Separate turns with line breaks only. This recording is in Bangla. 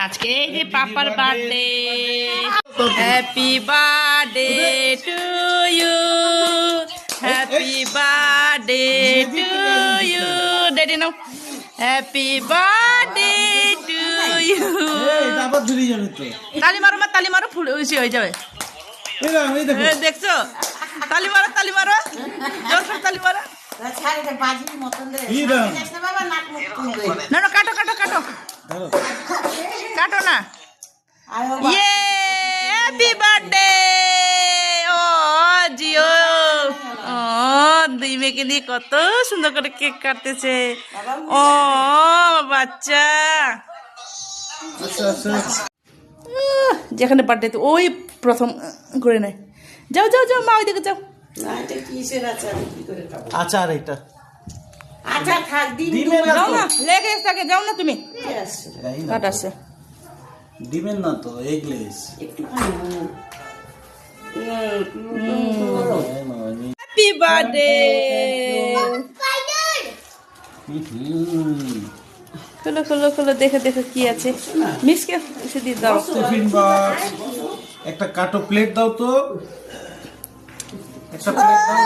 আজকে এই যে পাপার birthday. Happy birthday to you, happy birthday to you. Daddy নাও, হ্যাপি বার্থডে টু ইউ। তালি মারো মা, তালি মারো, ফুল উইসি হয়ে যাবে। দেখছো, তালি মারো, তালি মারো, জোর করে তালি মারো। না না, কাটো কাটো কাটো কাটো না। ইয়ে, হ্যাপি বার্থডে। ও জিও, ও দুই মেয়েকে নিয়ে কত সুন্দর করে কেক কাটতেছে। ও বাচ্চা, যেখানে বার্থডে তো ওই প্রথম করে নেয়। যাও যাও যাও মা, ওইদিকে যাও।
আচার এটা
যাও না, লেগে থাকে, যাও না তুমি। কাট আছে
ডিমের না তো, এগলেস।
Happy birthday. খোলো খোলো খোলো, দেখে দেখে কি আছে। মিসকে এসে দিয়ে দাও।
টিফিন বক্স, একটা কাটো প্লেট দাও তো, একটা প্লেট দাও।